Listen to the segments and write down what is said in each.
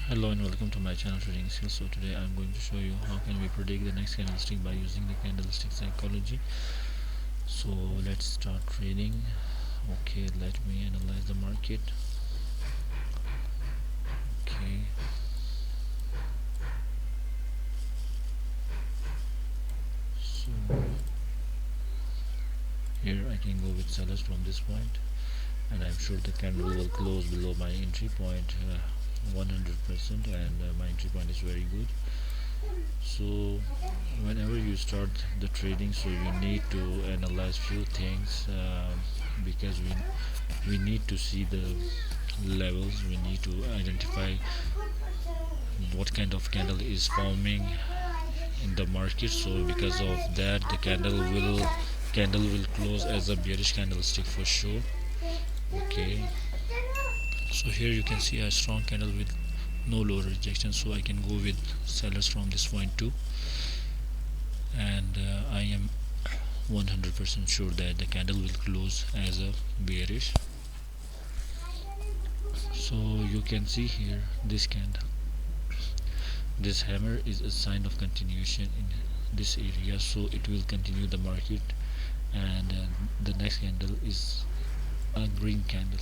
Hello and welcome to my channel Trading Skills. So today I'm going to show you how can we predict the next candlestick by using the candlestick psychology. So let's start trading. Okay, let me analyze the market. Okay, so here I can go with sellers from this point, and I'm sure the candle will close below my entry point 100%, and my entry point is very good. So whenever you start the trading, so you need to analyze few things, because we need to see the levels. We need to identify what kind of candle is forming in the market, so because of that the candle will close as a bearish candlestick for sure. Okay, so here you can see a strong candle with no lower rejection, so I can go with sellers from this point too, and I am 100% sure that the candle will close as a bearish. So you can see here this candle, this hammer is a sign of continuation in this area, so it will continue the market, and the next candle is a green candle.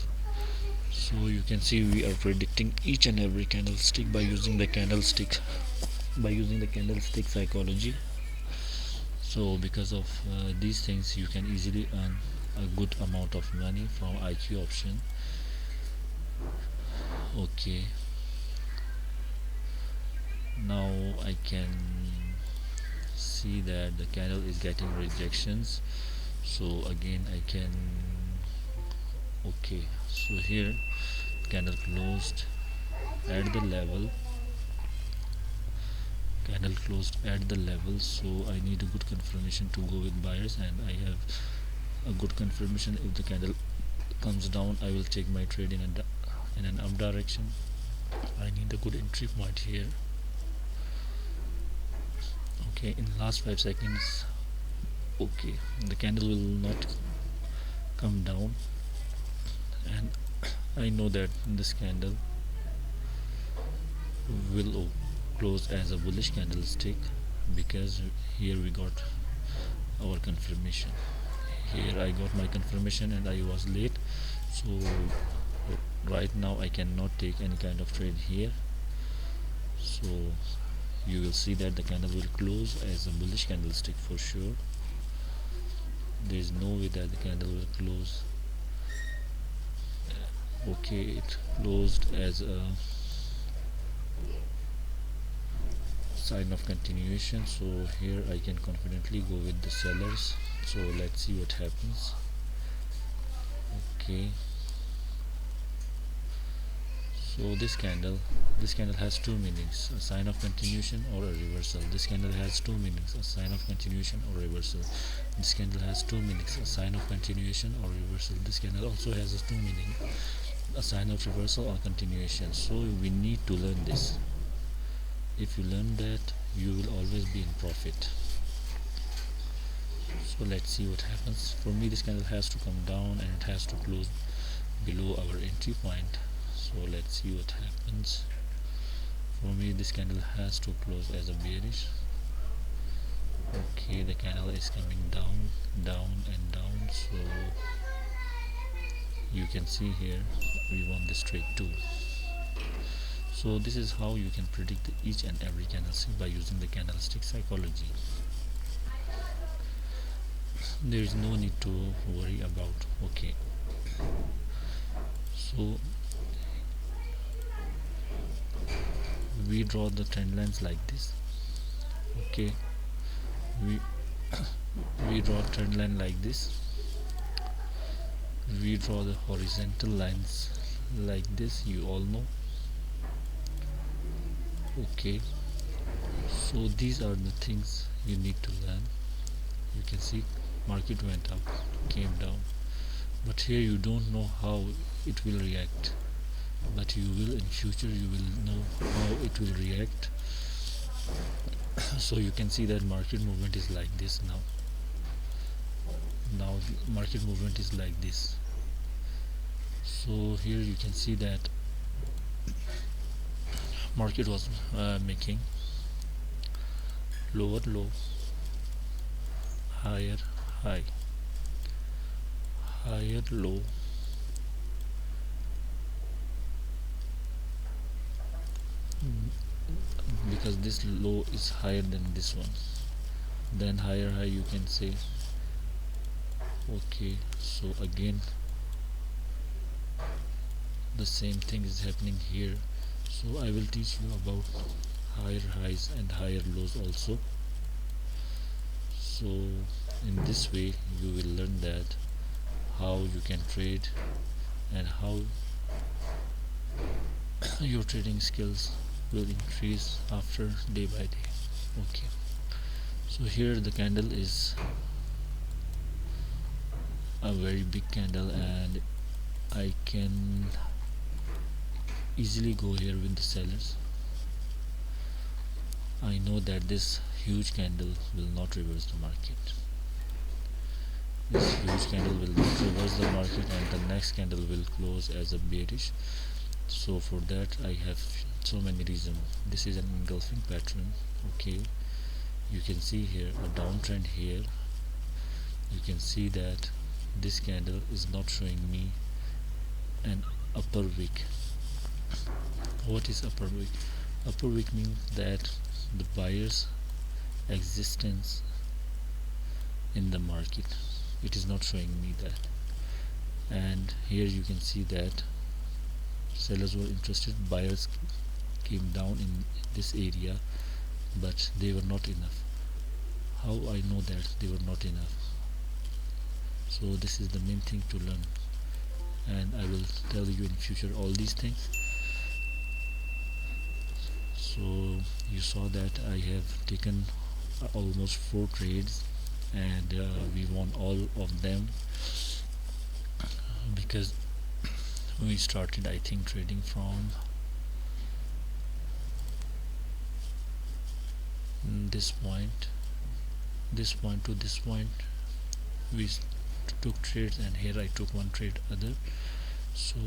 So you can see we are predicting each and every candlestick by using the candlestick psychology. So because of these things you can easily earn a good amount of money from IQ option. Okay, now I can see that the candle is getting rejections, so again I can, okay, so here candle closed at the level, so I need a good confirmation to go with buyers, and I have a good confirmation. If the candle comes down, I will take my trade in an up direction. I need a good entry point here. Okay, in the last 5 seconds, okay, the candle will not come down, and I know that this candle will close as a bullish candlestick, because here we got our confirmation. Here I got my confirmation and I was late, so right now I cannot take any kind of trade here. So you will see that the candle will close as a bullish candlestick for sure. There is no way that the candle will close. Okay, it closed as a sign of continuation, so here I can confidently go with the sellers. So let's see what happens. Okay, so this candle has two meanings: a sign of continuation or a reversal. This candle has two meanings: a sign of continuation or reversal. This candle has two meanings: a sign of continuation or reversal. This candle also has a two meaning: a sign of reversal or continuation. So we need to learn this. If you learn that, you will always be in profit. So let's see what happens. For me, this candle has to come down and it has to close below our entry point. So let's see what happens. For me, this candle has to close as a bearish. Okay, the candle is coming down and down, so you can see here we won this trade too. So this is how you can predict each and every candlestick by using the candlestick psychology. There is no need to worry about. Okay, so we draw the trend lines like this. Okay, we draw trend line like this. We draw the horizontal lines like this, you all know. Okay, so these are the things you need to learn. You can see market went up, came down, but here you don't know how it will react, but you will in future, you will know how it will react. So you can see that market movement is like this now. The market movement is like this. So here you can see that market was making lower low, higher high, higher low, because this low is higher than this one, then higher high you can say. Okay, so again the same thing is happening here. So I will teach you about higher highs and higher lows also. So in this way you will learn that how you can trade and how your trading skills will increase after day by day. Okay, so here the candle is a very big candle and I can easily go here with the sellers. I know that this huge candle will not reverse the market. This huge candle will not reverse the market and the next candle will close as a bearish. So for that I have so many reasons. This is an engulfing pattern. Okay, you can see here a downtrend here. You can see that this candle is not showing me an upper wick. What is upper wick? Upper wick means that the buyer's existence in the market. It is not showing me that. And here you can see that sellers were interested, buyers came down in this area, but they were not enough. How I know that they were not enough? So this is the main thing to learn, and I will tell you in future all these things. So you saw that I have taken almost 4 trades and we won all of them because we started I think trading from this point to this point. We took trades and here I took one trade other, so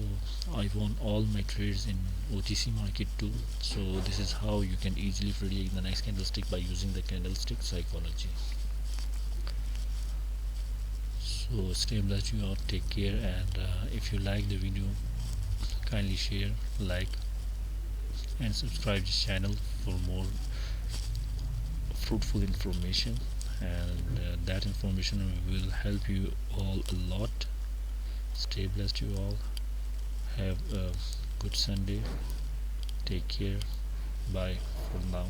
I won all my trades in OTC market too. So this is how you can easily predict the next candlestick by using the candlestick psychology. So stay blessed you all, take care, and if you like the video kindly share, like and subscribe this channel for more fruitful information, and that information will help you all a lot. Stay blessed you all, have a good Sunday, take care, bye for now.